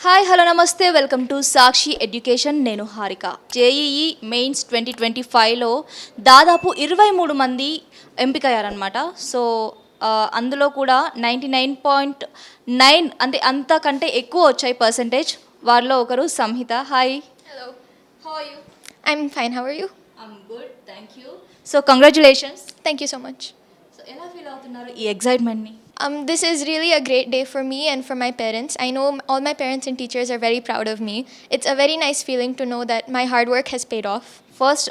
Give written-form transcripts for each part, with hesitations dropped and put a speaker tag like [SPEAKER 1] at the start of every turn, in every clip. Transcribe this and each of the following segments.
[SPEAKER 1] Hi hello నమస్తే welcome to Sakshi education. నేను Harika. JEE mains 2025లో దాదాపు 23 మంది ఎంపికయ్యారనమాట. సో అందులో కూడా 99.9 అంటే అంతకంటే ఎక్కువ వచ్చాయి పర్సంటేజ్. వారిలో ఒకరు Samhita. Hi.
[SPEAKER 2] Hello.
[SPEAKER 1] How are you?
[SPEAKER 2] I'm fine. How are you?
[SPEAKER 1] I'm good, thank you. So congratulations.
[SPEAKER 2] Thank you so much.
[SPEAKER 1] So ఎలా ఫీల్ అవుతున్నారు ఈ ఎగ్జైట్మెంట్ని?
[SPEAKER 2] This is really a great day for me and for my parents. I know all my parents and teachers are very proud of me. It's a very nice feeling to know that my hard work has paid off.
[SPEAKER 1] First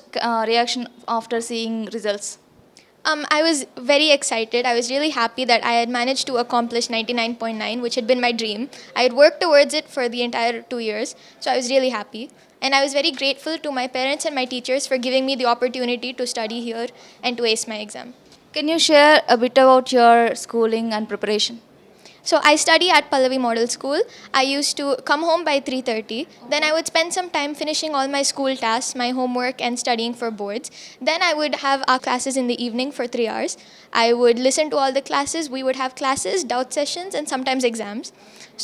[SPEAKER 1] reaction after seeing results?
[SPEAKER 2] I was very excited. I was really happy that I had managed to accomplish 99.9, which had been my dream. I had worked towards it for the entire 2 years, so I was really happy. And I was very grateful to my parents and my teachers for giving me the opportunity to study here and to ace my exam.
[SPEAKER 1] Can you share a bit about your schooling and preparation?
[SPEAKER 2] So I study at Pallavi Model School. I used to come home by 3:30. Then I would spend some time finishing all my school tasks, my homework and studying for boards. Then I would have our classes in the evening for 3 hours. I would listen to all the classes. We would have classes, doubt sessions and sometimes exams.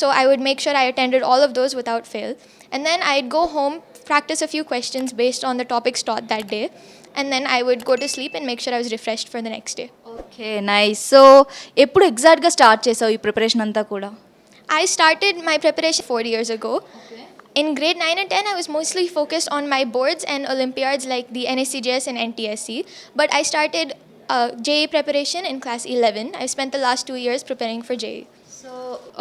[SPEAKER 2] So I would make sure I attended all of those without fail. And then I'd go home, practice a few questions based on the topics taught that day. And then I would go to sleep and make sure I was refreshed for the next day.
[SPEAKER 1] Okay, nice. So ఎప్పుడు ఎగ్జాక్ట్గా start చేసావు ఈ preparation అంతా కూడా?
[SPEAKER 2] I started my preparation 4 years ago. In grade 9 and 10, I was mostly focused on my boards and Olympiads like the NSCJS and NTSC. But I started JEE preparation in class 11. I spent the last 2 years preparing for JEE.
[SPEAKER 1] So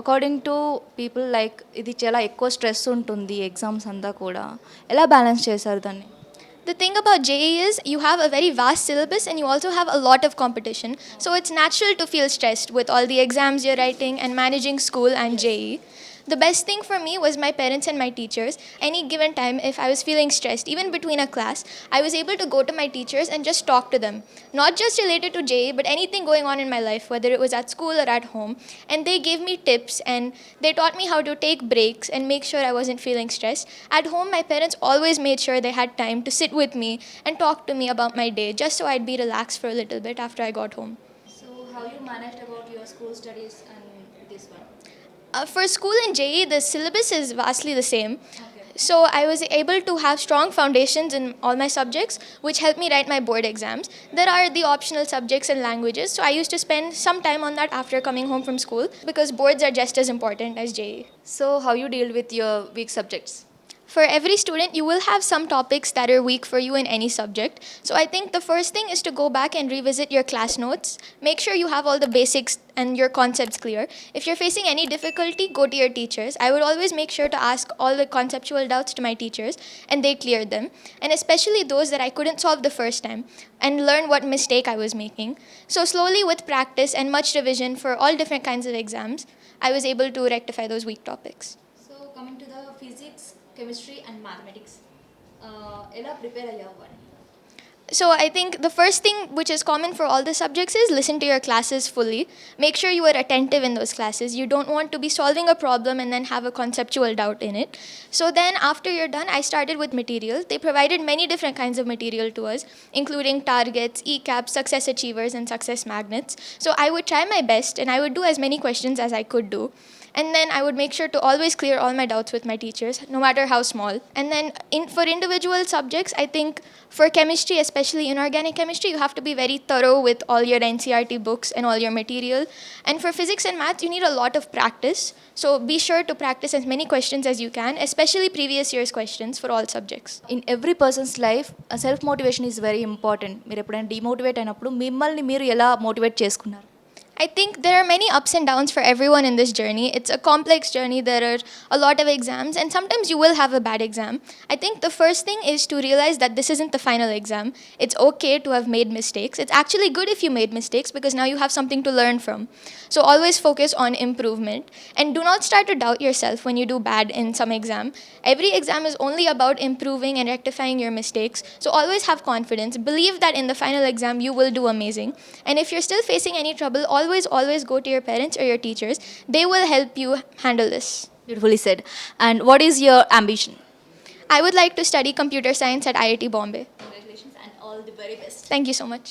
[SPEAKER 1] according to people like ఇది చాలా ఎక్కువ stress ఉంటుంది exams అంతా కూడా. ఎలా balance చేశారు దాన్ని?
[SPEAKER 2] The thing about JEE is you have a very vast syllabus and you also have a lot of competition. So it's natural to feel stressed with all the exams you're writing and managing school and JEE. The best thing for me was my parents and my teachers. Any given time, if I was feeling stressed, even between a class, I was able to go to my teachers and just talk to them. Not just related to JEE, but anything going on in my life, whether it was at school or at home. And they gave me tips and they taught me how to take breaks and make sure I wasn't feeling stressed. At home, my parents always made sure they had time to sit with me and talk to me about my day, just so I'd be relaxed for a little bit after I got home.
[SPEAKER 1] So how you managed about your school studies and this one?
[SPEAKER 2] For school and JEE, the syllabus is vastly the same. So I was able to have strong foundations in all my subjects, which helped me write my board exams. There are the optional subjects and languages, so I used to spend some time on that after coming home from school because boards are just as important as JEE.
[SPEAKER 1] So how you deal with your week subjects?
[SPEAKER 2] For every student, you will have some topics that are weak for you in any subject. So I think the first thing is to go back and revisit your class notes. Make sure you have all the basics and your concepts clear. If you're facing any difficulty, go to your teachers. I would always make sure to ask all the conceptual doubts to my teachers and they cleared them. And especially those that I couldn't solve the first time and learn what mistake I was making. So slowly with practice and much revision for all different kinds of exams, I was able to rectify those weak topics.
[SPEAKER 1] So coming to the physics, chemistry and mathematics, ఎలా prepare అయ్యావు అని?
[SPEAKER 2] So I think the first thing which is common for all the subjects is listen to your classes fully. Make sure you are attentive in those classes. You don't want to be solving a problem and then have a conceptual doubt in it. So then after you're done, I started with material. They provided many different kinds of material to us, including targets, ECAPs, success achievers and success magnets. So I would try my best and I would do as many questions as I could do. And then I would make sure to always clear all my doubts with my teachers, no matter how small. And then for individual subjects, I think for chemistry, especially inorganic chemistry, you have to be very thorough with all your NCERT books and all your material. And for physics and maths, you need a lot of practice. So be sure to practice as many questions as you can, especially previous year's questions for all subjects.
[SPEAKER 1] In every persons life self motivation is very important. మీరు ఎప్పుడైనా demotivate అయినప్పుడు మిమ్మల్ని మీరు ఎలా motivate చేసుకున్నారు?
[SPEAKER 2] I think there are many ups and downs for everyone in this journey. It's a complex journey. There are a lot of exams and sometimes you will have a bad exam. I think the first thing is to realize that this isn't the final exam. It's okay to have made mistakes. It's actually good if you made mistakes because now you have something to learn from. So always focus on improvement and do not start to doubt yourself when you do bad in some exam. Every exam is only about improving and rectifying your mistakes. So always have confidence. Believe that in the final exam you will do amazing. And if you're still facing any trouble, always go to your parents or your teachers. They will help you handle this.
[SPEAKER 1] Beautifully said. And what is your ambition?
[SPEAKER 2] I would like to study computer science at IIT Bombay.
[SPEAKER 1] Congratulations and all the very best.
[SPEAKER 2] Thank you so much.